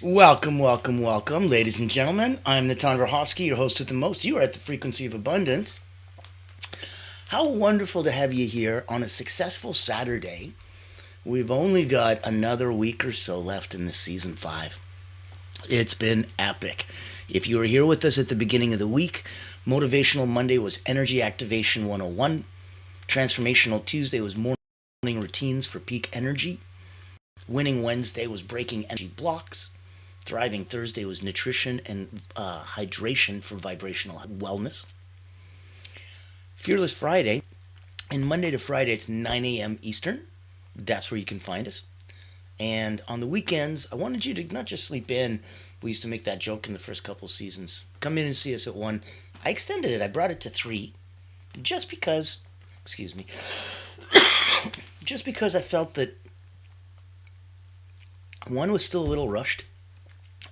Welcome, welcome, welcome, ladies and gentlemen. I'm Natan Verhofsky, your host with the most. You are at the Frequency of Abundance. How wonderful to have you here on a successful Saturday. We've only got another week or so left in this season 5. It's been epic. If you were here with us at the beginning of the week, Motivational Monday was Energy Activation 101. Transformational Tuesday was Morning Routines for Peak Energy. Winning Wednesday was Breaking Energy Blocks. Thriving Thursday was nutrition and hydration for vibrational wellness. Fearless Friday, and Monday to Friday it's 9 a.m. Eastern. That's where you can find us. And on the weekends, I wanted you to not just sleep in. We used to make that joke in the first couple seasons. Come in and see us at 1. I extended it. I brought it to 3. Just because, excuse me, just because I felt that 1 was still a little rushed.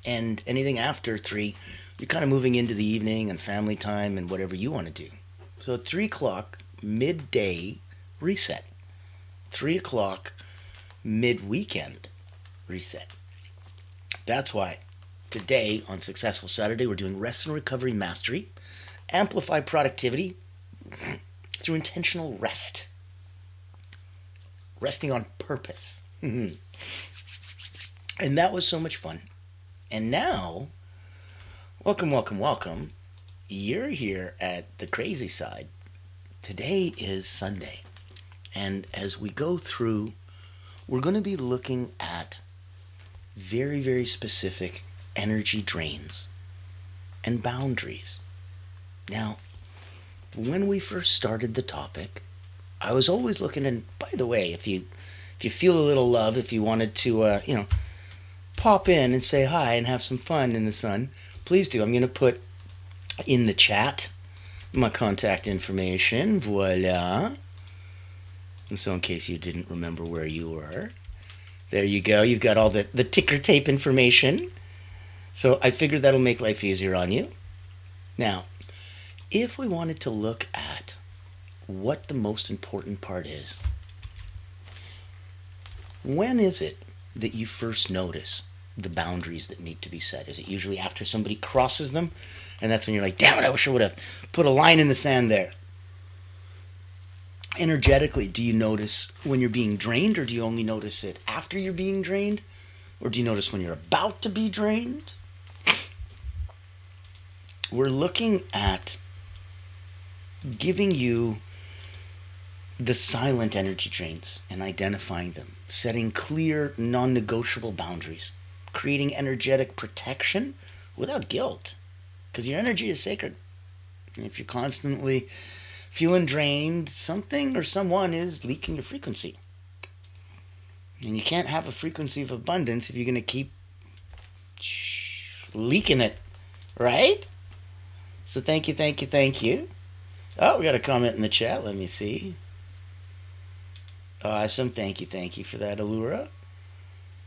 And anything after 3, you're kind of moving into the evening and family time and whatever you want to do. So at 3 o'clock, midday reset. 3 o'clock, mid-weekend reset. That's why today on Successful Saturday, we're doing Rest and Recovery Mastery, Amplify Productivity through intentional rest. Resting on purpose. And that was so much fun. And now, welcome, welcome, welcome. You're here at the crazy side. Today is Sunday. And as we go through, we're going to be looking at very, very specific energy drains and boundaries. Now, when we first started the topic, I was always looking, and by the way, if you feel a little love, if you wanted to, pop in and say hi and have some fun in the sun, please do. I'm going to put in the chat my contact information. Voila. And so in case you didn't remember where you were, there you go. You've got all the ticker tape information. So I figured that'll make life easier on you. Now, if we wanted to look at what the most important part is, when is it that you first notice the boundaries that need to be set? Is it usually after somebody crosses them? And that's when you're like, damn it, I wish I would have put a line in the sand there. Energetically, do you notice when you're being drained, or do you only notice it after you're being drained? Or do you notice when you're about to be drained? We're looking at giving you the silent energy drains and identifying them, setting clear, non-negotiable boundaries, creating energetic protection without guilt, because your energy is sacred. And if you're constantly feeling drained, something or someone is leaking your frequency. And you can't have a frequency of abundance if you're going to keep leaking it, right? So thank you, thank you, thank you. Oh, we got a comment in the chat. Let me see. Awesome. Thank you for that, Allura.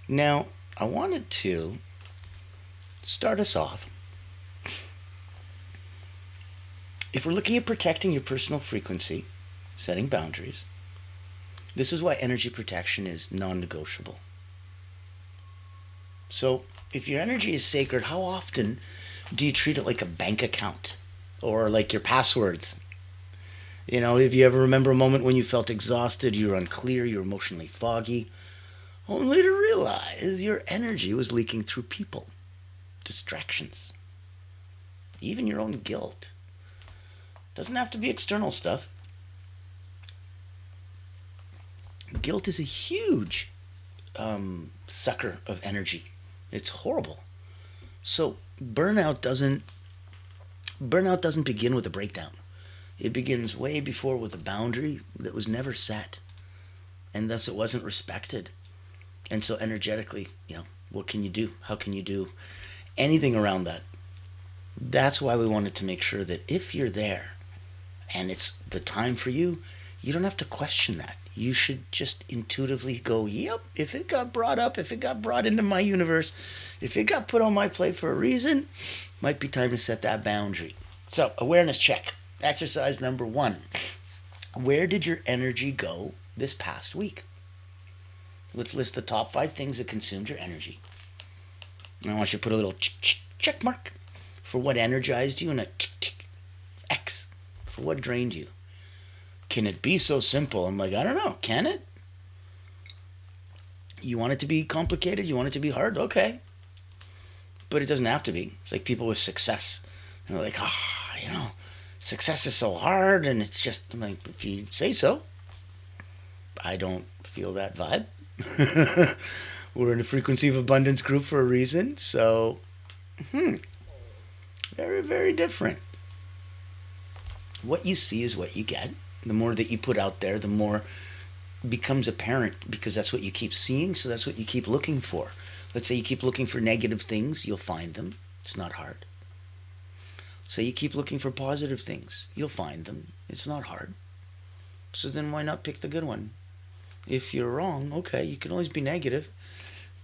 Now, I wanted to start us off. If we're looking at protecting your personal frequency, setting boundaries, this is why energy protection is non-negotiable. So, if your energy is sacred, how often do you treat it like a bank account or like your passwords? You know, if you ever remember a moment when you felt exhausted, you were unclear, you were emotionally foggy, only to realize your energy was leaking through people, distractions, even your own guilt. Doesn't have to be external stuff. Guilt is a huge sucker of energy. It's horrible. So burnout doesn't begin with a breakdown. It begins way before with a boundary that was never set, and thus it wasn't respected. And so energetically, what can you do? How can you do anything around that? That's why we wanted to make sure that if you're there and it's the time for you, you don't have to question that. You should just intuitively go, yep, if it got brought up, if it got brought into my universe, if it got put on my plate for a reason, might be time to set that boundary. So, awareness check. Exercise number 1. Where did your energy go this past week? Let's list the top 5 things that consumed your energy. And I want you to put a little check mark for what energized you and a X for what drained you. Can it be so simple? I'm like, I don't know. Can it? You want it to be complicated? You want it to be hard? Okay. But it doesn't have to be. It's like people with success. They're like, success is so hard, and it's just, I'm like, if you say so. I don't feel that vibe. We're in the frequency of abundance group for a reason, so very, very different. What you see is what you get. The more that you put out there, the more becomes apparent, because that's what you keep seeing, so that's what you keep looking for. Let's say you keep looking for negative things, you'll find them. It's not hard. Say you keep looking for positive things, you'll find them. It's not hard. So then why not pick the good one? If you're wrong, okay, you can always be negative.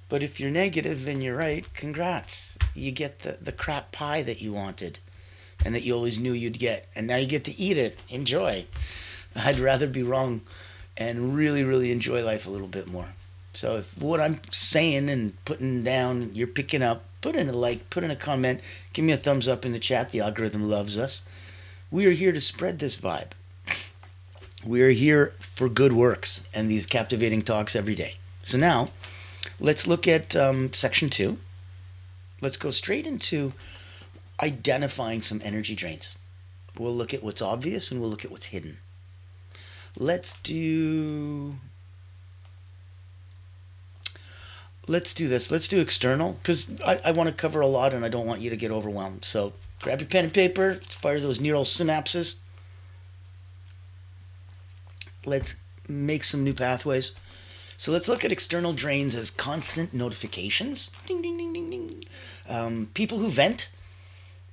But if you're negative and you're right, congrats. You get the crap pie that you wanted and that you always knew you'd get. And now you get to eat it. Enjoy. I'd rather be wrong and really, really enjoy life a little bit more. So if what I'm saying and putting down, you're picking up, put in a like, put in a comment, give me a thumbs up in the chat. The algorithm loves us. We are here to spread this vibe. We are here for good works and these captivating talks every day. So now, let's look at section 2. Let's go straight into identifying some energy drains. We'll look at what's obvious and we'll look at what's hidden. Let's do this. Let's do external, because I want to cover a lot and I don't want you to get overwhelmed. So grab your pen and paper. Let's fire those neural synapses. Let's make some new pathways. So let's look at external drains as constant notifications. Ding, ding, ding, ding, ding. People who vent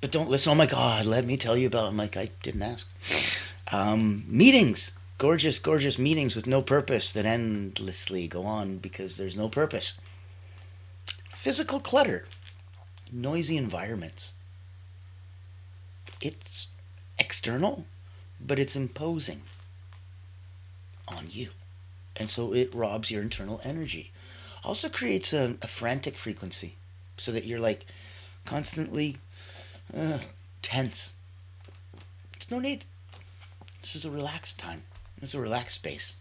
but don't listen. Oh my God, let me tell you about it. I'm like, I didn't ask. Meetings. Gorgeous, gorgeous meetings with no purpose that endlessly go on because there's no purpose. Physical clutter. Noisy environments. It's external, but it's imposing on you. And so it robs your internal energy. Also creates a frantic frequency so that you're like constantly tense. There's no need. This is a relaxed time. This is a relaxed space.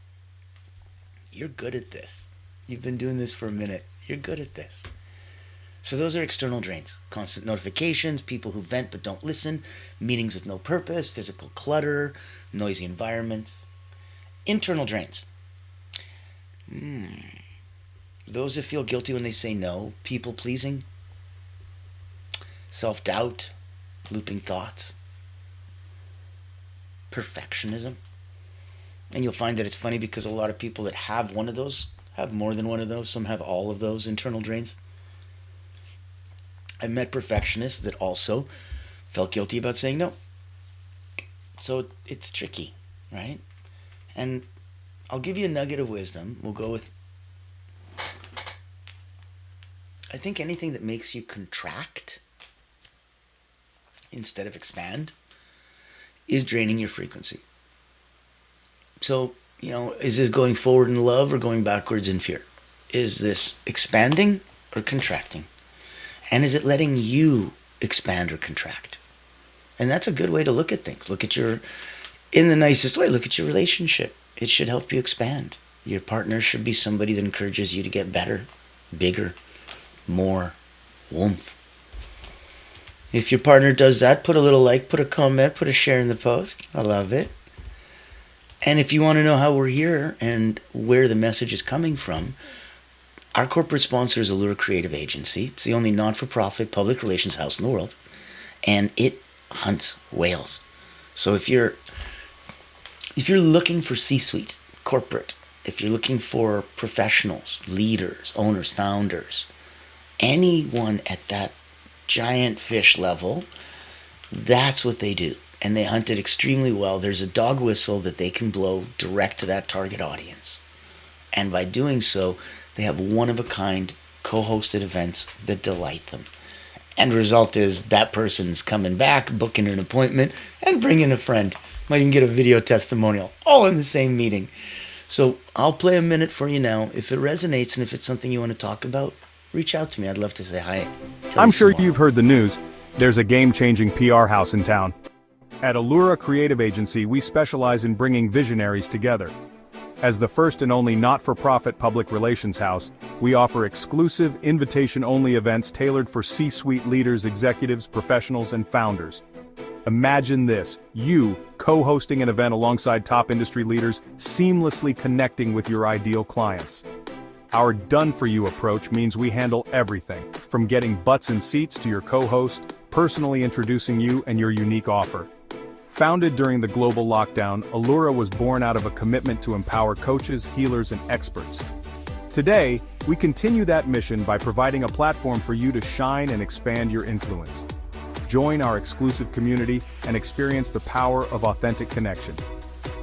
You're good at this. You've been doing this for a minute. You're good at this. So those are external drains. Constant notifications, people who vent but don't listen, meetings with no purpose, physical clutter, noisy environments. Internal drains. Those that feel guilty when they say no, people pleasing, self-doubt, looping thoughts, perfectionism. And you'll find that it's funny because a lot of people that have one of those have more than one of those. Some have all of those internal drains. I've met perfectionists that also felt guilty about saying no. So it's tricky, right? And I'll give you a nugget of wisdom. We'll go with, I think anything that makes you contract instead of expand is draining your frequency. So, is this going forward in love or going backwards in fear? Is this expanding or contracting? And is it letting you expand or contract? And that's a good way to look at things. In the nicest way, look at your relationship. It should help you expand. Your partner should be somebody that encourages you to get better, bigger, more warmth. If your partner does that, put a little like, put a comment, put a share in the post. I love it. And if you want to know how we're here and where the message is coming from, our corporate sponsor is Allure Creative Agency. It's the only non-for-profit public relations house in the world. And it hunts whales. So if you're looking for C-suite, corporate, if you're looking for professionals, leaders, owners, founders, anyone at that giant fish level, that's what they do. And they hunt it extremely well. There's a dog whistle that they can blow direct to that target audience. And by doing so, they have one-of-a-kind co-hosted events that delight them. End result is that person's coming back, booking an appointment, and bringing a friend. Might even get a video testimonial, all in the same meeting. So I'll play a minute for you now. If it resonates and if it's something you want to talk about, reach out to me. I'd love to say hi. Tell you I'm some sure more. you've heard the news. There's a game-changing PR house in town. At Allura Creative Agency, we specialize in bringing visionaries together. As the first and only not-for-profit public relations house, we offer exclusive, invitation-only events tailored for C-suite leaders, executives, professionals, and founders. Imagine this, you co-hosting an event alongside top industry leaders, seamlessly connecting with your ideal clients. Our done-for-you approach means we handle everything, from getting butts in seats to your co-host, personally introducing you and your unique offer. Founded during the global lockdown, Allura was born out of a commitment to empower coaches, healers, and experts. Today, we continue that mission by providing a platform for you to shine and expand your influence. Join our exclusive community and experience the power of authentic connection.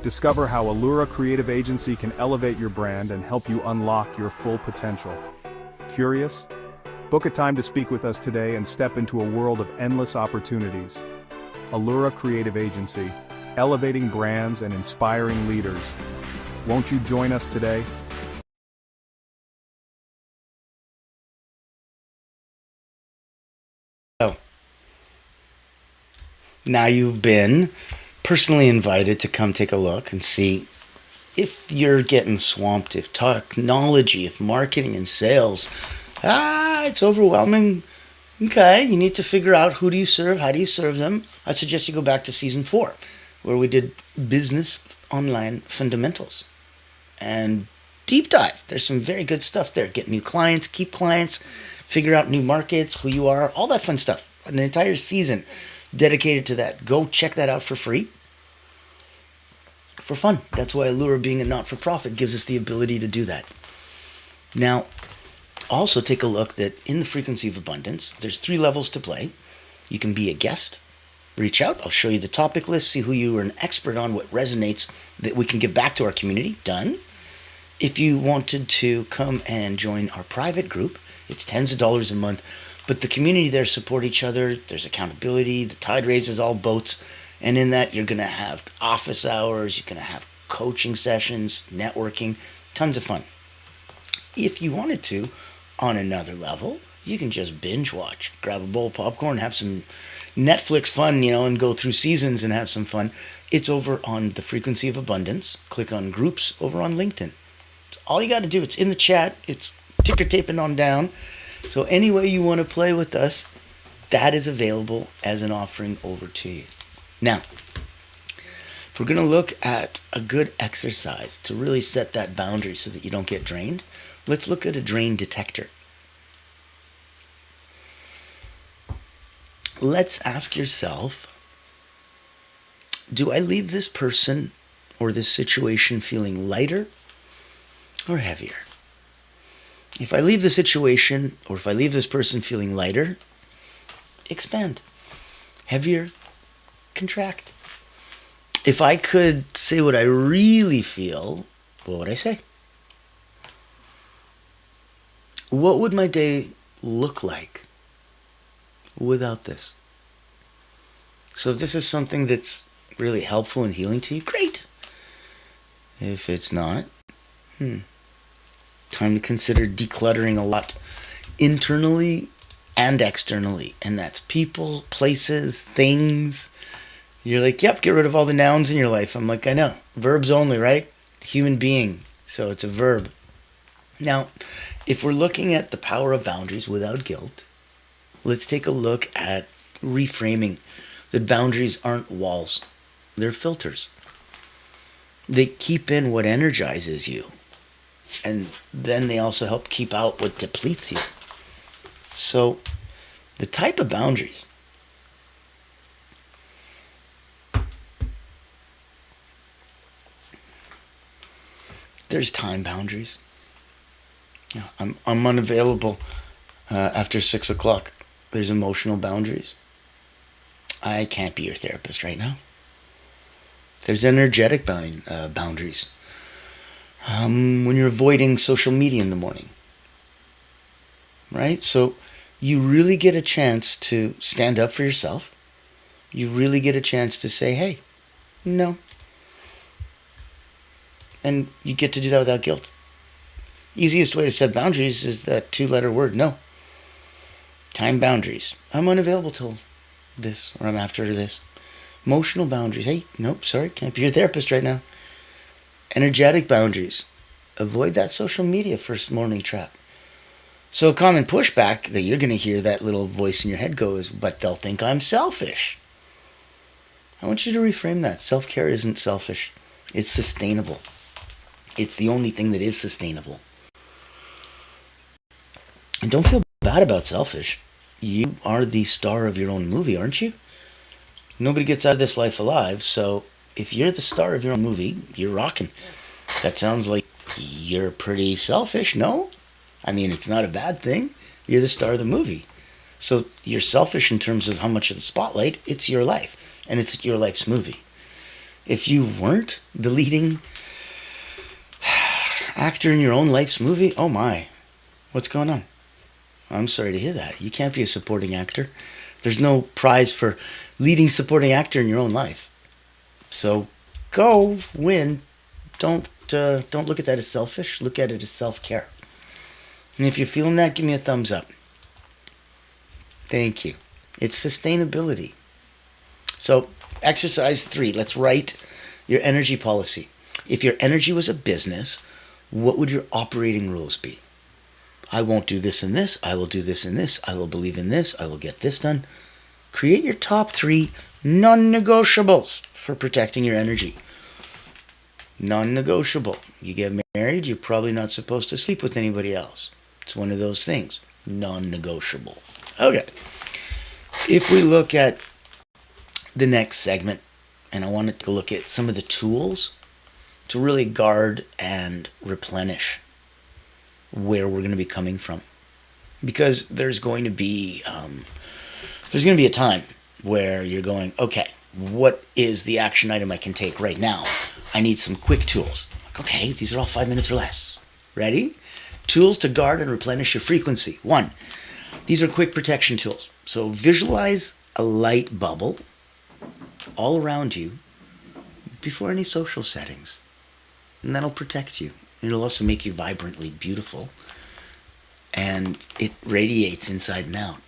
Discover how Allura Creative Agency can elevate your brand and help you unlock your full potential. Curious? Book a time to speak with us today and step into a world of endless opportunities. Allura Creative Agency, elevating brands and inspiring leaders. Won't you join us today? Oh, now you've been personally invited to come take a look and see if you're getting swamped, if technology, if marketing and sales, it's overwhelming. Okay, you need to figure out who do you serve, how do you serve them. I suggest you go back to season 4, where we did business online fundamentals and deep dive. There's some very good stuff there. Get new clients, keep clients, figure out new markets, who you are, all that fun stuff. An entire season dedicated to that. Go check that out for free. For fun. That's why Allura, being a not-for-profit, gives us the ability to do that. Now, also take a look that in the frequency of abundance, there's 3 levels to play. You can be a guest. Reach out. I'll show you the topic list, see who you are an expert on, what resonates, that we can give back to our community. Done. If you wanted to come and join our private group, it's tens of dollars a month, but the community there support each other. There's accountability. The tide raises all boats. And in that, you're going to have office hours. You're going to have coaching sessions, networking, tons of fun. If you wanted to, on another level, you can just binge watch. Grab a bowl of popcorn, have some Netflix fun, and go through seasons and have some fun. It's over on the Frequency of Abundance. Click on groups over on LinkedIn. It's all you got to do. It's in the chat. It's ticker taping on down. So any way you want to play with us, that is available as an offering over to you. Now, if we're going to look at a good exercise to really set that boundary so that you don't get drained, let's look at a drain detector. Let's ask yourself, do I leave this person or this situation feeling lighter or heavier? If I leave the situation or if I leave this person feeling lighter, expand. Heavier, contract. If I could say what I really feel, what would I say? What would my day look like without this? So if this is something that's really helpful and healing to you, great. If it's not, time to consider decluttering a lot internally and externally. And that's people, places, things. You're like, yep, get rid of all the nouns in your life. I'm like, I know. Verbs only, right? Human being. So it's a verb. Now, if we're looking at the power of boundaries without guilt, let's take a look at reframing that boundaries aren't walls. They're filters. They keep in what energizes you. And then they also help keep out what depletes you. So the type of boundaries. There's time boundaries. I'm unavailable after 6 o'clock. There's emotional boundaries. I can't be your therapist right now. There's energetic boundaries. When you're avoiding social media in the morning. Right? So you really get a chance to stand up for yourself. You really get a chance to say, hey, no. And you get to do that without guilt. Easiest way to set boundaries is that 2-letter word, no. Time boundaries. I'm unavailable till this, or I'm after this. Emotional boundaries. Hey, nope, sorry, can't be your therapist right now. Energetic boundaries. Avoid that social media first morning trap. So a common pushback that you're going to hear that little voice in your head go is, but they'll think I'm selfish. I want you to reframe that. Self-care isn't selfish. It's sustainable. It's the only thing that is sustainable. And don't feel bad about selfish. You are the star of your own movie, aren't you? Nobody gets out of this life alive, so if you're the star of your own movie, you're rocking. That sounds like you're pretty selfish, no? I mean, it's not a bad thing. You're the star of the movie. So you're selfish in terms of how much of the spotlight. It's your life, and it's your life's movie. If you weren't the leading actor in your own life's movie, oh my, what's going on? I'm sorry to hear that. You can't be a supporting actor. There's no prize for leading supporting actor in your own life. So go win. Don't look at that as selfish. Look at it as self-care. And if you're feeling that, give me a thumbs up. Thank you. It's sustainability. So exercise 3. Let's write your energy policy. If your energy was a business, what would your operating rules be? I won't do this and this. I will do this and this. I will believe in this. I will get this done. Create your top 3 non-negotiables for protecting your energy. Non-negotiable. You get married, you're probably not supposed to sleep with anybody else. It's one of those things. Non-negotiable. Okay. If we look at the next segment, and I wanted to look at some of the tools to really guard and replenish where we're going to be coming from, because there's going to be a time where you're going, okay, what is the action item I can take right now? I need some quick tools. Like, okay, these are all 5 minutes or less. Ready? Tools to guard and replenish your frequency. 1, these are quick protection tools. So visualize a light bubble all around you before any social settings, and that'll protect you. It'll also make you vibrantly beautiful, and it radiates inside and out.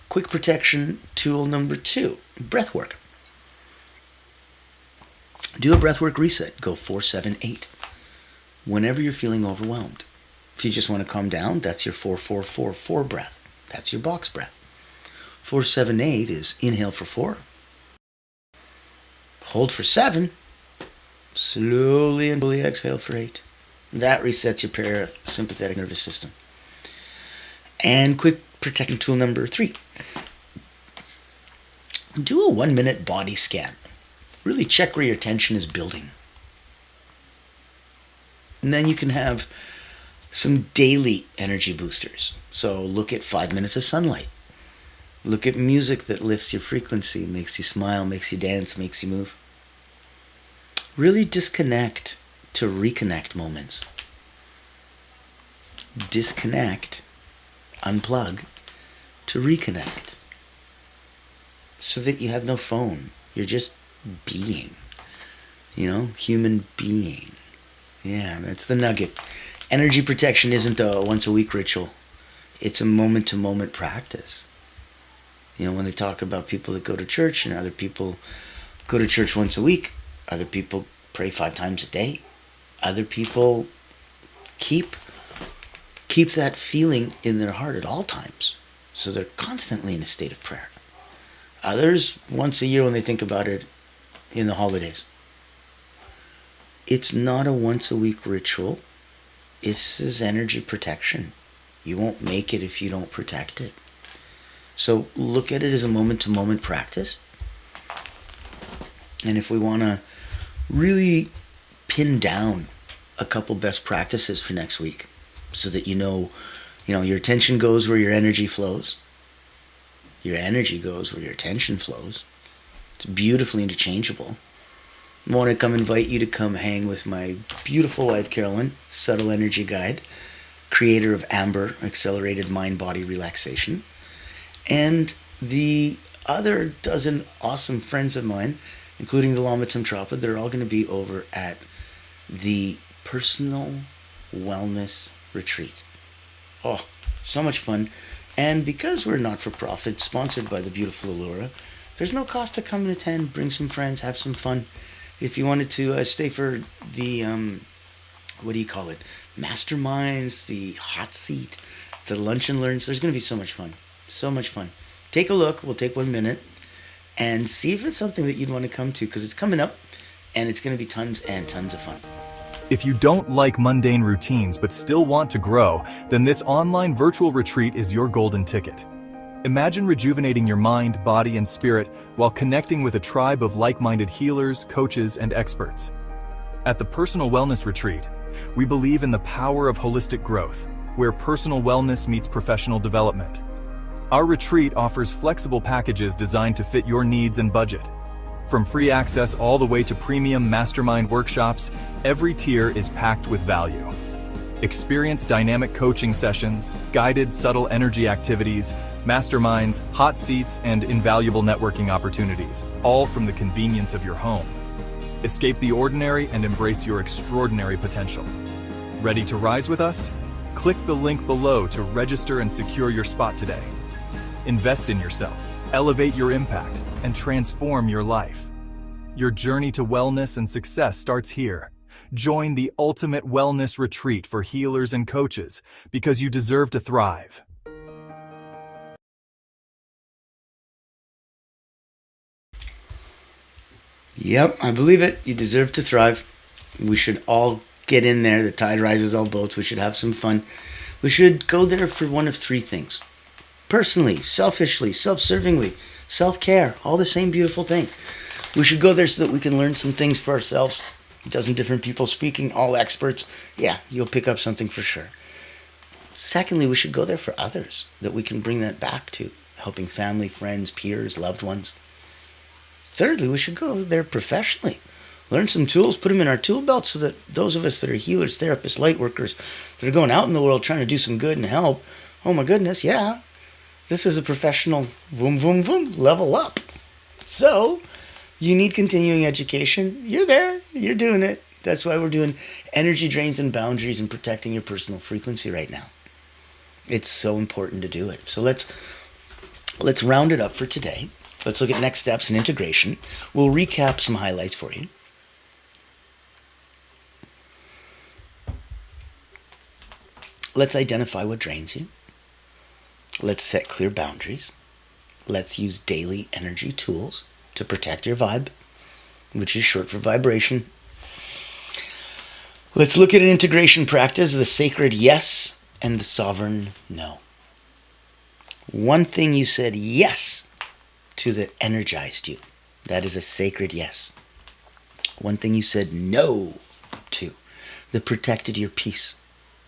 Quick protection tool number 2, breath work. Do a breath work reset. Go 4-7-8 whenever you're feeling overwhelmed. If you just want to calm down, that's your 4-4-4-4 breath. That's your box breath. 4-7-8 is inhale for 4, hold for 7, slowly and fully exhale for 8. That resets your parasympathetic nervous system. And quick protection tool number 3. Do a 1-minute body scan. Really check where your tension is building. And then you can have some daily energy boosters. So look at 5 minutes of sunlight. Look at music that lifts your frequency, makes you smile, makes you dance, makes you move. Really disconnect to reconnect moments. Disconnect, unplug, to reconnect. So that you have no phone. You're just being. Human being. Yeah, that's the nugget. Energy protection isn't a once-a-week ritual. It's a moment-to-moment practice. When they talk about people that go to church, and other people go to church once a week, other people pray 5 times a day, other people keep that feeling in their heart at all times. So they're constantly in a state of prayer. Others, once a year when they think about it in the holidays. It's not a once-a-week ritual. This is energy protection. You won't make it if you don't protect it. So look at it as a moment-to-moment practice. And if we want to really pin down a couple best practices for next week, so that your attention goes where your energy flows. Your energy goes where your attention flows. It's beautifully interchangeable. I want to come invite you to come hang with my beautiful wife, Carolyn, Subtle Energy Guide, creator of Amber, Accelerated Mind-Body Relaxation, and the other dozen awesome friends of mine, including the Lama Tamtrapa. They're all going to be over at the Personal wellness retreat. Oh, so much fun. And because we're not for profit, sponsored by the beautiful Allura, there's no cost to come and attend. Bring some friends, have some fun. If you wanted to stay for the, what do you call it? Masterminds, the hot seat, the lunch and learns, there's going to be so much fun. So much fun. Take a look. We'll take 1 minute and see if it's something that you'd want to come to, because it's coming up and it's going to be tons and tons of fun. If you don't like mundane routines but still want to grow, then this online virtual retreat is your golden ticket. Imagine rejuvenating your mind, body, and spirit while connecting with a tribe of like-minded healers, coaches, and experts. At the Personal Wellness Retreat, we believe in the power of holistic growth, where personal wellness meets professional development. Our retreat offers flexible packages designed to fit your needs and budget. From free access all the way to premium mastermind workshops, every tier is packed with value. Experience dynamic coaching sessions, guided subtle energy activities, masterminds, hot seats, and invaluable networking opportunities, all from the convenience of your home. Escape the ordinary and embrace your extraordinary potential. Ready to rise with us? Click the link below to register and secure your spot today. Invest in yourself, elevate your impact, and transform your life. Your journey to wellness and success starts here. Join the ultimate wellness retreat for healers and coaches, because you deserve to thrive. Yep, I believe it. You deserve to thrive. We should all get in there. The tide rises all boats. We should have some fun. We should go there for one of three things. Personally, selfishly, self-servingly, self-care, all the same beautiful thing. We should go there so that we can learn some things for ourselves. A dozen different people speaking, all experts. Yeah, you'll pick up something for sure. Secondly, we should go there for others, that we can bring that back to, helping family, friends, peers, loved ones. Thirdly, we should go there professionally. Learn some tools, put them in our tool belt so that those of us that are healers, therapists, light workers, that are going out in the world trying to do some good and help, oh my goodness, yeah, this is a professional boom, boom, boom, level up. So, you need continuing education. You're there. You're doing it. That's why we're doing energy drains and boundaries and protecting your personal frequency right now. It's so important to do it. So let's round it up for today. Let's look at next steps and integration. We'll recap some highlights for you. Let's identify what drains you. Let's set clear boundaries. Let's use daily energy tools to protect your vibe, which is short for vibration. Let's look at an integration practice, the sacred yes and the sovereign no. One thing you said yes to that energized you, that is a sacred yes. One thing you said no to, that protected your peace,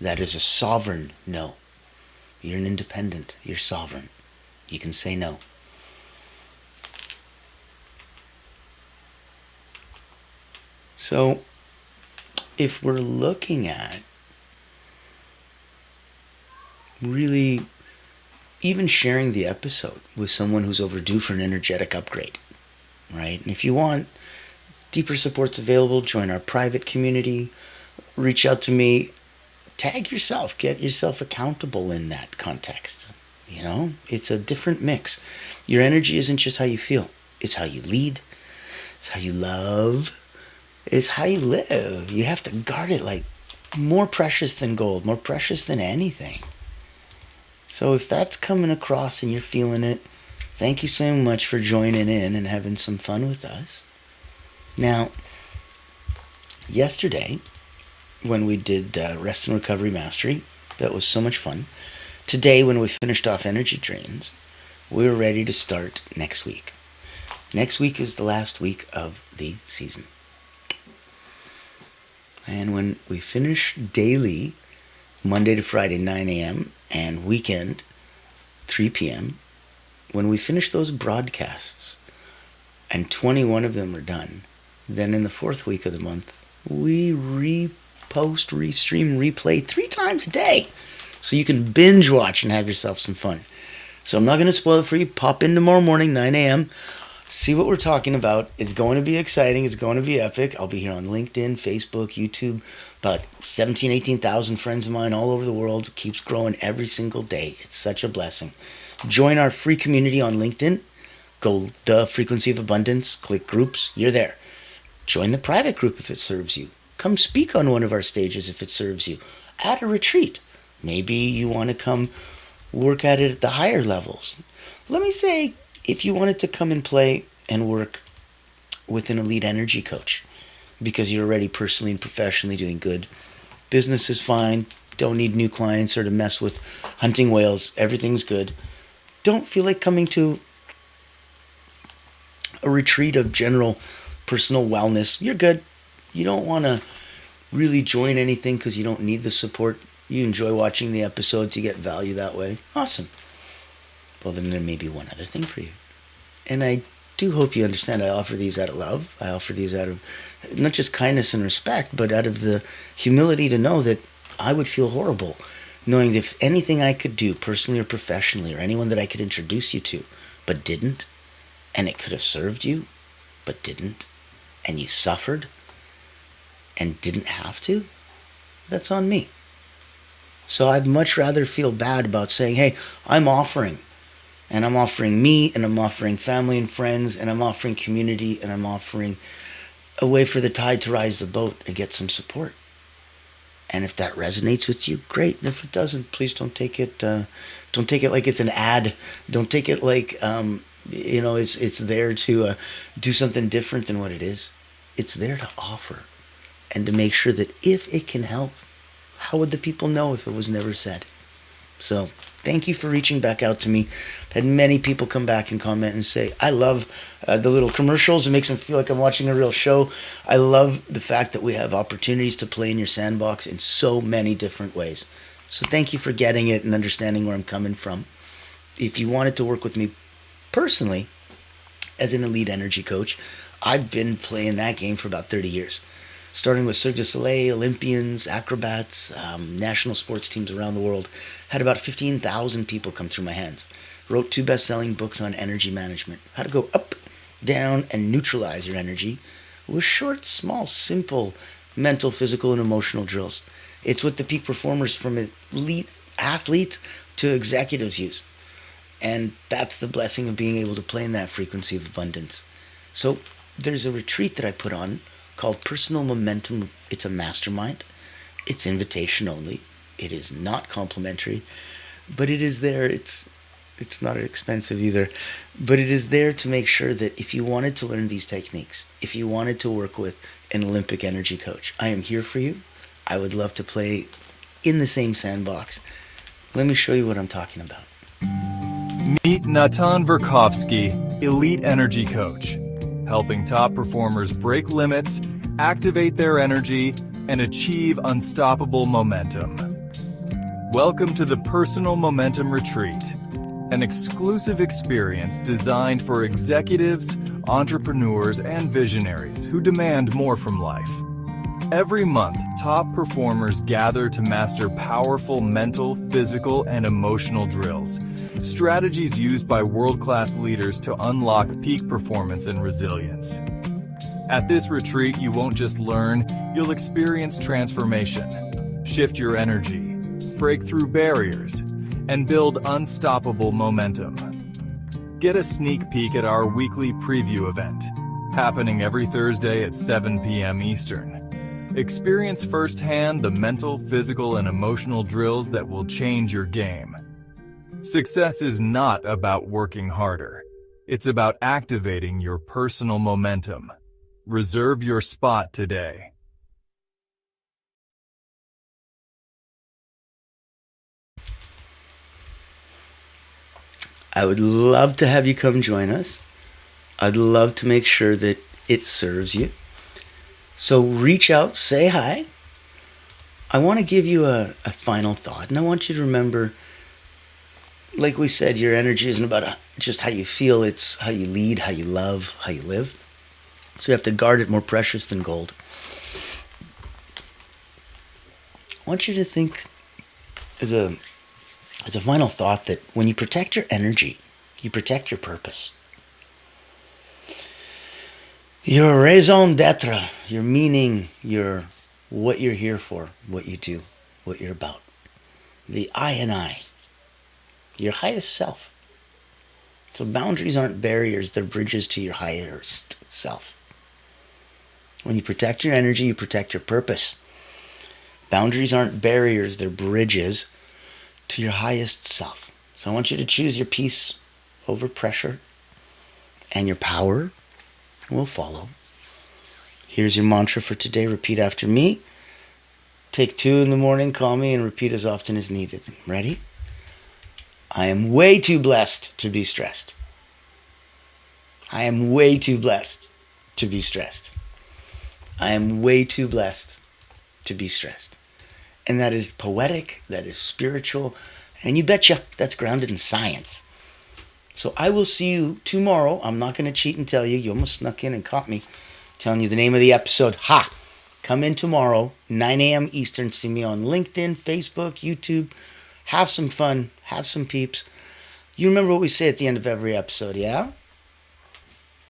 that is a sovereign no. You're an independent, you're sovereign. You can say no. So, if we're looking at really even sharing the episode with someone who's overdue for an energetic upgrade, right? And if you want, deeper support's available. Join our private community. Reach out to me. Tag yourself. Get yourself accountable in that context. You know, it's a different mix. Your energy isn't just how you feel. It's how you lead. It's how you love. It's how you live. You have to guard it like more precious than gold, more precious than anything. So if that's coming across and you're feeling it, thank you so much for joining in and having some fun with us. Now, yesterday, when we did Rest and Recovery Mastery, that was so much fun. Today, when we finished off energy drains, we were ready to start next week. Next week is the last week of the season. And when we finish daily, Monday to Friday, 9 a.m., and weekend, 3 p.m., when we finish those broadcasts, and 21 of them are done, then in the fourth week of the month, we repost, restream, replay 3 times a day. So you can binge watch and have yourself some fun. So I'm not going to spoil it for you. Pop in tomorrow morning, 9 a.m., see what we're talking about. It's going to be exciting. It's going to be epic. I'll be here on LinkedIn, Facebook, YouTube, About 17, 18,000 friends of mine all over the world. Keeps growing every single day. It's such a blessing. Join our free community on LinkedIn. Go the Frequency of Abundance. Click groups. You're there. Join the private group if it serves you. Come speak on one of our stages if it serves you. At a retreat. Maybe you want to come work at it at the higher levels. Let me say, if you wanted to come and play and work with an elite energy coach because you're already personally and professionally doing good, business is fine, don't need new clients or to mess with hunting whales, everything's good. Don't feel like coming to a retreat of general personal wellness, you're good. You don't want to really join anything because you don't need the support. You enjoy watching the episodes, you get value that way. Awesome. Well, then there may be one other thing for you. And I do hope you understand I offer these out of love. I offer these out of not just kindness and respect, but out of the humility to know that I would feel horrible knowing that if anything I could do personally or professionally or anyone that I could introduce you to but didn't, and it could have served you but didn't, and you suffered and didn't have to, that's on me. So I'd much rather feel bad about saying, hey, I'm offering. And I'm offering me, and I'm offering family and friends, and I'm offering community, and I'm offering a way for the tide to rise the boat and get some support. And if that resonates with you, great. And if it doesn't, please don't take it. Don't take it like it's an ad. Don't take it like it's there to do something different than what it is. It's there to offer, and to make sure that if it can help, how would the people know if it was never said? So thank you for reaching back out to me. I've had many people come back and comment and say, I love the little commercials. It makes them feel like I'm watching a real show. I love the fact that we have opportunities to play in your sandbox in so many different ways. So thank you for getting it and understanding where I'm coming from. If you wanted to work with me personally as an elite energy coach, I've been playing that game for about 30 years. Starting with Cirque du Soleil, Olympians, acrobats, national sports teams around the world. Had about 15,000 people come through my hands. Wrote 2 best-selling books on energy management. How to go up, down, and neutralize your energy with short, small, simple mental, physical, and emotional drills. It's what the peak performers from elite athletes to executives use. And that's the blessing of being able to play in that frequency of abundance. So there's a retreat that I put on called Personal Momentum. It's a mastermind. It's invitation only. It is not complimentary, but it is there. It's not expensive either, but it is there to make sure that if you wanted to learn these techniques, if you wanted to work with an Olympic energy coach, I am here for you. I would love to play in the same sandbox. Let me show you what I'm talking about. Meet Natan Verkovsky, Elite Energy Coach, helping top performers break limits, activate their energy, and achieve unstoppable momentum. Welcome to the Personal Momentum Retreat, an exclusive experience designed for executives, entrepreneurs, and visionaries who demand more from life. Every month, top performers gather to master powerful mental, physical, and emotional drills, strategies used by world-class leaders to unlock peak performance and resilience. At this retreat, you won't just learn, you'll experience transformation, shift your energy, break through barriers, and build unstoppable momentum. Get a sneak peek at our weekly preview event, happening every Thursday at 7 p.m. Eastern. Experience firsthand the mental, physical, and emotional drills that will change your game. Success is not about working harder. It's about activating your personal momentum. Reserve your spot today. I would love to have you come join us. I'd love to make sure that it serves you. So reach out, say hi. I want to give you a final thought, and I want you to remember, like we said, your energy isn't about just how you feel, it's how you lead, how you love, how you live. So you have to guard it more precious than gold. I want you to think as a final thought that when you protect your energy, you protect your purpose. Your raison d'etre, your meaning, your what you're here for, what you do, what you're about. The I and I, your highest self. So boundaries aren't barriers, they're bridges to your highest self. When you protect your energy, you protect your purpose. Boundaries aren't barriers, they're bridges to your highest self. So I want you to choose your peace over pressure, and your power will follow. Here's your mantra for today. Repeat after me. Take 2 in the morning, call me, and repeat as often as needed. Ready? I am way too blessed to be stressed. I am way too blessed to be stressed. I am way too blessed to be stressed. And that is poetic, that is spiritual, and you betcha that's grounded in science. So I will see you tomorrow. I'm not going to cheat and tell you. You almost snuck in and caught me telling you the name of the episode. Ha! Come in tomorrow, 9 a.m. Eastern. See me on LinkedIn, Facebook, YouTube. Have some fun. Have some peeps. You remember what we say at the end of every episode, yeah?